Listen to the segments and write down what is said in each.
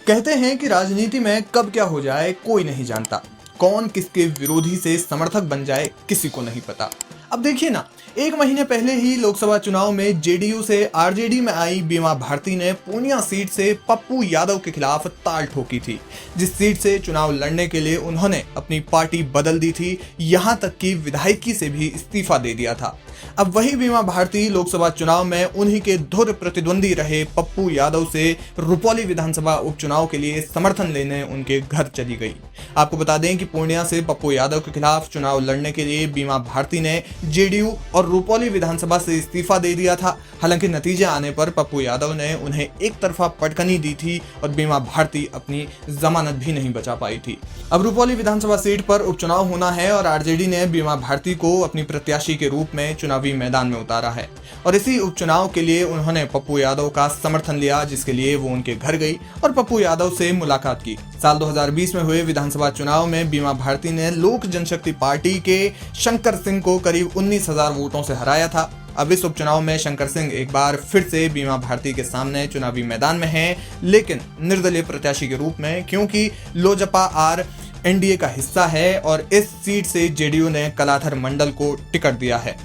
कहते हैं कि राजनीति में कब क्या हो जाए कोई नहीं जानता। कौन किसके विरोधी से समर्थक बन जाए किसी को नहीं पता। अब देखिए ना, 1 महीने पहले ही लोकसभा चुनाव में जेडीयू से आरजेडी में आई बीमा भारती ने पूर्णिया सीट से पप्पू यादव के खिलाफ ताल ठोकी थी, जिस सीट से चुनाव लड़ने के लिए उन्होंने अपनी पार्टी बदल दी थी, यहां तक कि विधायकी से भी इस्तीफा दे दिया था। अब वही बीमा भारती लोकसभा चुनाव में उन्हीं के धुर प्रतिद्वंदी रहे पप्पू यादव से रुपौली विधानसभा उपचुनाव के लिए समर्थन लेने उनके घर चली गई। आपको बता दें कि पूर्णिया से पप्पू यादव के खिलाफ चुनाव लड़ने के लिए बीमा भारती ने जेडीयू और रुपौली विधानसभा से इस्तीफा दे दिया था। हालांकि नतीजे आने पर पप्पू यादव ने उन्हें एक तरफा पटकनी दी थी और बीमा भारती अपनी जमानत भी नहीं बचा पाई थी। अब रुपौली विधानसभा सीट पर उपचुनाव होना है और आरजेडी ने बीमा भारती को अपनी प्रत्याशी के रूप में चुनावी मैदान में उतारा है और इसी उपचुनाव के लिए उन्होंने पप्पू यादव का समर्थन लिया, जिसके लिए वो उनके घर गई और पप्पू यादव से मुलाकात की। साल 2020 में हुए विधानसभा चुनाव में बीमा भारती ने लोक जनशक्ति पार्टी के शंकर सिंह को करीब 19,000 वोटों से हराया था। अब इस उपचुनाव में शंकर सिंह एक बार फिर से बीमा भारती के सामने चुनावी मैदान में हैं, लेकिन निर्दलीय प्रत्याशी के रूप में, क्योंकि लोजपा आर एनडीए का हिस्सा है और इस सीट से जेडीयू ने कलाधर मंडल को टिकट दिया है।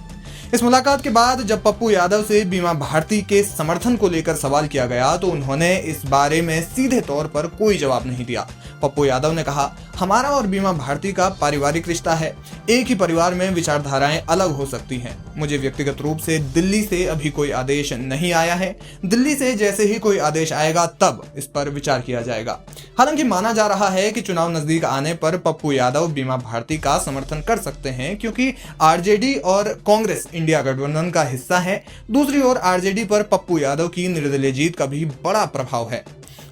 इस मुलाकात के बाद जब पप्पू यादव से बीमा भारती के समर्थन को लेकर सवाल किया गया तो उन्होंने इस बारे में सीधे तौर पर कोई जवाब नहीं दिया। पप्पू यादव ने कहा, हमारा और बीमा भारती का पारिवारिक रिश्ता है। एक ही परिवार में विचारधाराएं अलग हो सकती हैं। मुझे व्यक्तिगत रूप से दिल्ली से अभी कोई आदेश नहीं आया है। दिल्ली से जैसे ही कोई आदेश आएगा तब इस पर विचार किया जाएगा। हालांकि माना जा रहा है कि चुनाव नजदीक आने पर पप्पू यादव बीमा भारती का समर्थन कर सकते हैं, क्योंकि आरजेडी और कांग्रेस इंडिया गठबंधन का हिस्सा है। दूसरी ओर आरजेडी पर पप्पू यादव की निर्दलीय जीत का भी बड़ा प्रभाव है।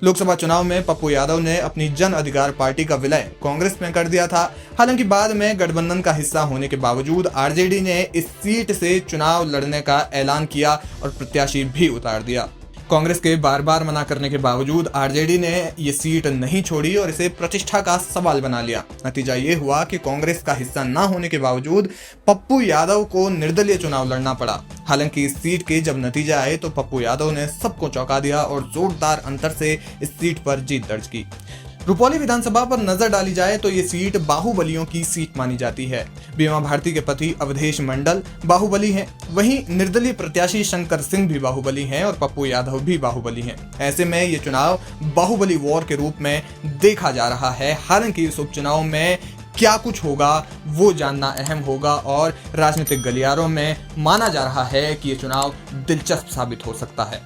लोकसभा चुनाव में पप्पू यादव ने अपनी जन अधिकार पार्टी का विलय कांग्रेस में कर दिया था। हालांकि बाद में गठबंधन का हिस्सा होने के बावजूद आरजेडी ने इस सीट से चुनाव लड़ने का ऐलान किया और प्रत्याशी भी उतार दिया। कांग्रेस के बार बार मना करने के बावजूद आरजेडी ने ये सीट नहीं छोड़ी और इसे प्रतिष्ठा का सवाल बना लिया। नतीजा ये हुआ कि कांग्रेस का हिस्सा न होने के बावजूद पप्पू यादव को निर्दलीय चुनाव लड़ना पड़ा। हालांकि इस सीट के जब नतीजे आए तो पप्पू यादव ने सबको चौंका दिया और जोरदार अंतर से इस सीट पर जीत दर्ज की। रुपौली विधानसभा पर नजर डाली जाए तो ये सीट बाहुबलियों की सीट मानी जाती है। बीमा भारती के पति अवधेश मंडल बाहुबली हैं, वहीं निर्दलीय प्रत्याशी शंकर सिंह भी बाहुबली हैं और पप्पू यादव भी बाहुबली हैं। ऐसे में ये चुनाव बाहुबली वॉर के रूप में देखा जा रहा है। हालांकि इस उपचुनाव में क्या कुछ होगा वो जानना अहम होगा और राजनीतिक गलियारों में माना जा रहा है कि ये चुनाव दिलचस्प साबित हो सकता है।